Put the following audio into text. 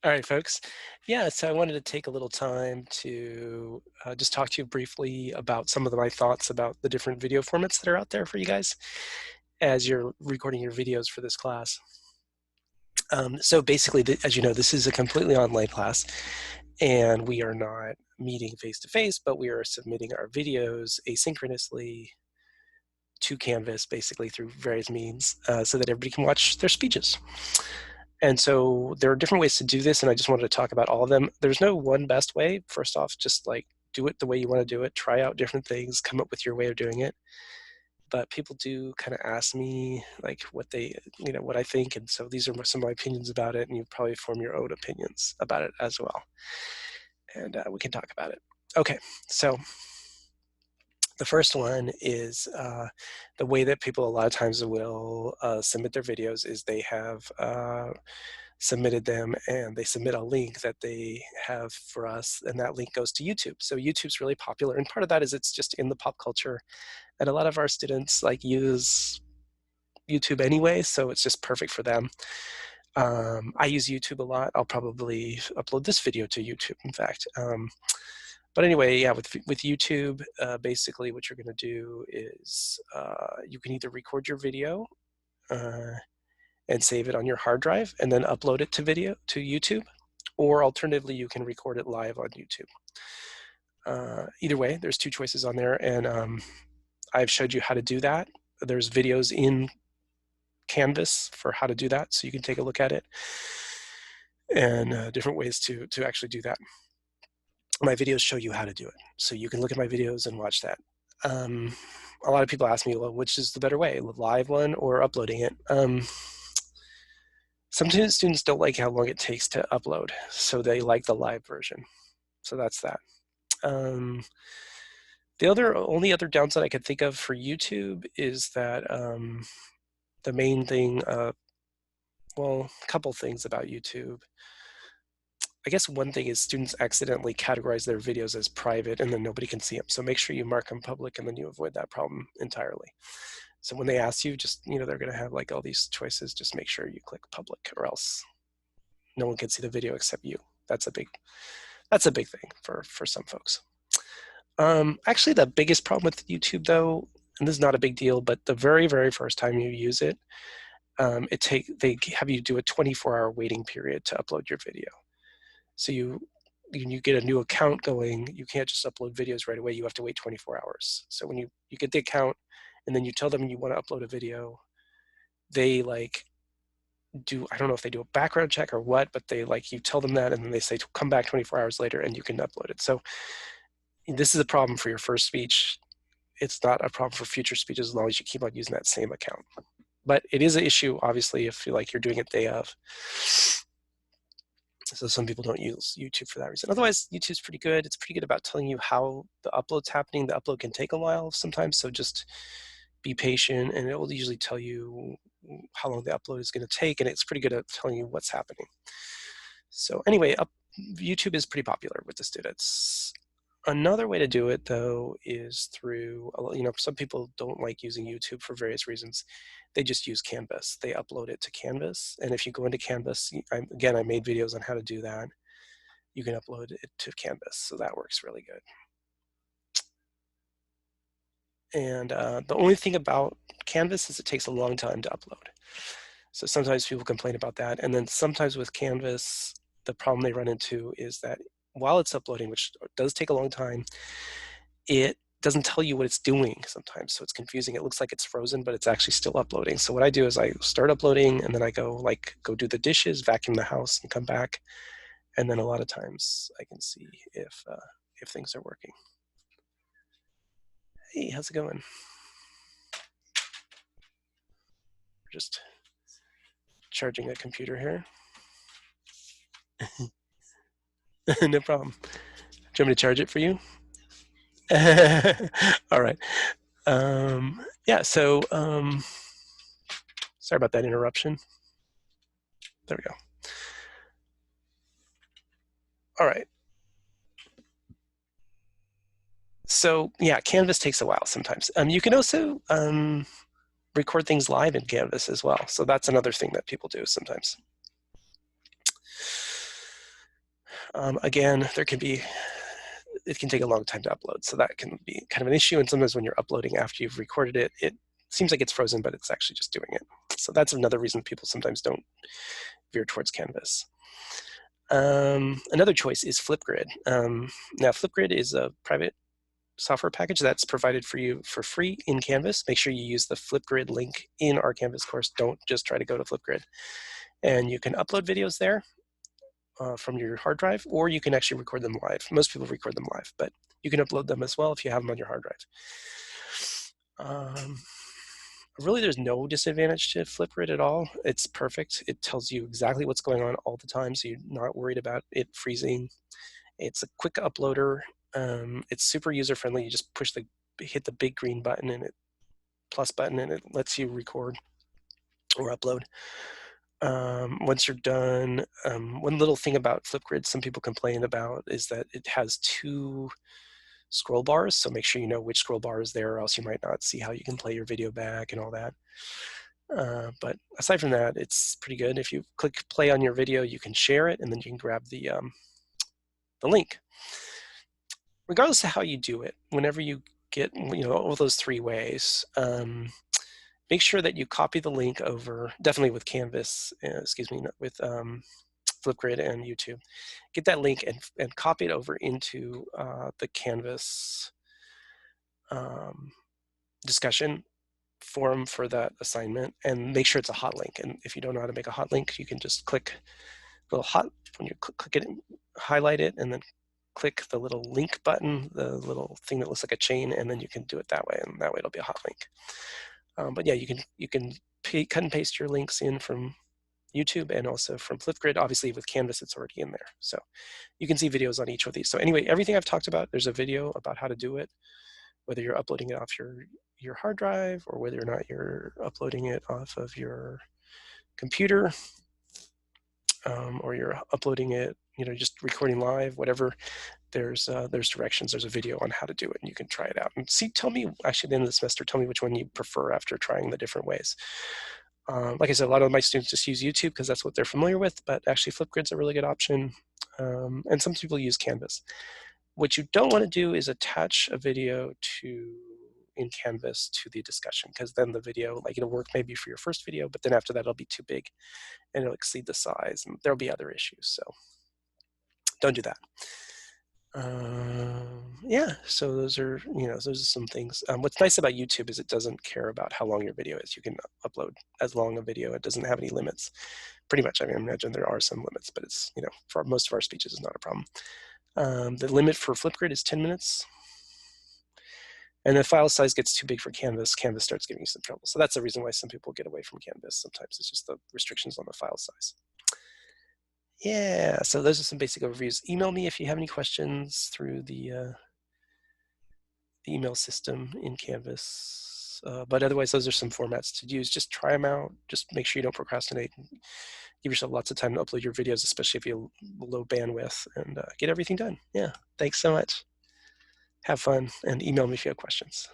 All right, folks. Yeah, so I wanted to take a little time to just talk to you briefly about some of my thoughts about the different video formats that are out there for you guys as you're recording your videos for this class. So basically, as you know, this is a completely online class, and we are not meeting face-to-face, but we are submitting our videos asynchronously to Canvas, basically through various means, so that everybody can watch their speeches. And so there are different ways to do this, and I just wanted to talk about all of them. There's no one best way. First off, just like do it the way you want to do it, try out different things, come up with your way of doing it. But people do kind of ask me like what they, what I think, and so these are some of my opinions about it, and you probably form your own opinions about it as well. And we can talk about it. Okay, so the first one is the way that people a lot of times will submit their videos is they have submitted them and they submit a link that they have for us, and that link goes to YouTube. So YouTube's really popular, and part of that is it's just in the pop culture, and a lot of our students like use YouTube anyway, so it's just perfect for them. I use YouTube a lot. I'll probably upload this video to YouTube, in fact. But anyway, yeah, with YouTube, basically what you're going to do is you can either record your video and save it on your hard drive and then upload it to YouTube, or alternatively, you can record it live on YouTube. Either way, there's two choices on there, and I've showed you how to do that. There's videos in Canvas for how to do that, so you can take a look at it, and different ways to actually do that. My videos show you how to do it, so you can look at my videos and watch that. A lot of people ask me, well, which is the better way, live one or uploading it? Sometimes students don't like how long it takes to upload, so they like the live version. So that's that. The only other downside I could think of for YouTube is that the main thing, well, a couple things about YouTube. I guess one thing is students accidentally categorize their videos as private and then nobody can see them. So make sure you mark them public and then you avoid that problem entirely. So when they ask you, just, they're going to have like all these choices. Just make sure you click public, or else no one can see the video except you. That's a big thing for some folks. Actually, the biggest problem with YouTube, though, and this is not a big deal, but the very, very first time you use it, they have you do a 24-hour waiting period to upload your video. So you get a new account going, you can't just upload videos right away. You have to wait 24 hours. So when you get the account and then you tell them you want to upload a video, they I don't know if they do a background check or what, but you tell them that and then they say to come back 24 hours later and you can upload it. So this is a problem for your first speech. It's not a problem for future speeches as long as you keep on using that same account. But it is an issue, obviously, if you're doing it day of. So some people don't use YouTube for that reason. Otherwise, YouTube's pretty good. It's pretty good about telling you how the upload's happening. The upload can take a while sometimes, so just be patient, and it will usually tell you how long the upload is going to take, and it's pretty good at telling you what's happening. So anyway, YouTube is pretty popular with the students. Another way to do it, though, is through, some people don't like using YouTube for various reasons. They just use Canvas. They upload it to Canvas. And if you go into Canvas, again, I made videos on how to do that. You can upload it to Canvas. So that works really good. And the only thing about Canvas is it takes a long time to upload. So sometimes people complain about that. And then sometimes with Canvas, the problem they run into is that while it's uploading, which does take a long time, it doesn't tell you what it's doing sometimes, so it's confusing. It looks like it's frozen, but it's actually still uploading. So what I do is I start uploading, and then I go do the dishes, vacuum the house, and come back. And then a lot of times I can see if things are working. Hey, how's it going? We're just charging a computer here. No problem. Do you want me to charge it for you? All right. Yeah, so sorry about that interruption. There we go. All right. So yeah, Canvas takes a while sometimes. You can also record things live in Canvas as well. So that's another thing that people do sometimes. Again, it can take a long time to upload, so that can be kind of an issue. And sometimes when you're uploading after you've recorded it, it seems like it's frozen, but it's actually just doing it. So that's another reason people sometimes don't veer towards Canvas. Another choice is Flipgrid. Now, Flipgrid is a private software package that's provided for you for free in Canvas. Make sure you use the Flipgrid link in our Canvas course. Don't just try to go to Flipgrid. And you can upload videos there from your hard drive, or you can actually record them live. Most people record them live, but you can upload them as well if you have them on your hard drive. Really, there's no disadvantage to Flipgrid at all. It's perfect. It tells you exactly what's going on all the time, so you're not worried about it freezing. It's a quick uploader. It's super user-friendly. You just hit the big green button and plus button, and it lets you record or upload. Once you're done, one little thing about Flipgrid some people complain about is that it has 2 scroll bars, so make sure you know which scroll bar is there, or else you might not see how you can play your video back and all that. But aside from that, it's pretty good. If you click play on your video, you can share it, and then you can grab the link. Regardless of how you do it, whenever you get all those 3 ways, make sure that you copy the link over, definitely with Canvas, with Flipgrid and YouTube. Get that link and copy it over into the Canvas discussion forum for that assignment, and make sure it's a hot link. And if you don't know how to make a hot link, you can just click the little hot, when you click it, highlight it, and then click the little link button, the little thing that looks like a chain, and then you can do it that way, and that way it'll be a hot link. But yeah, you can cut and paste your links in from YouTube and also from Flipgrid. Obviously with Canvas, it's already in there. So you can see videos on each of these. So anyway, everything I've talked about, there's a video about how to do it, whether you're uploading it off your hard drive or whether or not you're uploading it off of your computer, or you're uploading it, just recording live, whatever. There's directions. There's a video on how to do it, and you can try it out. And tell me, actually, at the end of the semester, tell me which one you prefer after trying the different ways. Like I said, a lot of my students just use YouTube because that's what they're familiar with, but actually Flipgrid's a really good option. And some people use Canvas. What you don't want to do is attach a video in Canvas to the discussion, because then the video, it'll work maybe for your first video, but then after that it'll be too big and it'll exceed the size, and there'll be other issues. So don't do that. Yeah, so those are some things. What's nice about YouTube is it doesn't care about how long your video is. You can upload as long a video. It doesn't have any limits. Pretty much, I imagine there are some limits, but it's, for most of our speeches, is not a problem. The limit for Flipgrid is 10 minutes. And the file size gets too big for Canvas. Canvas starts giving you some trouble. So that's the reason why some people get away from Canvas. Sometimes it's just the restrictions on the file size. Yeah, so those are some basic overviews. Email me if you have any questions through the email system in Canvas. But otherwise, those are some formats to use. Just try them out. Just make sure you don't procrastinate. Give yourself lots of time to upload your videos, especially if you have low bandwidth, and get everything done. Yeah, thanks so much. Have fun, and email me if you have questions.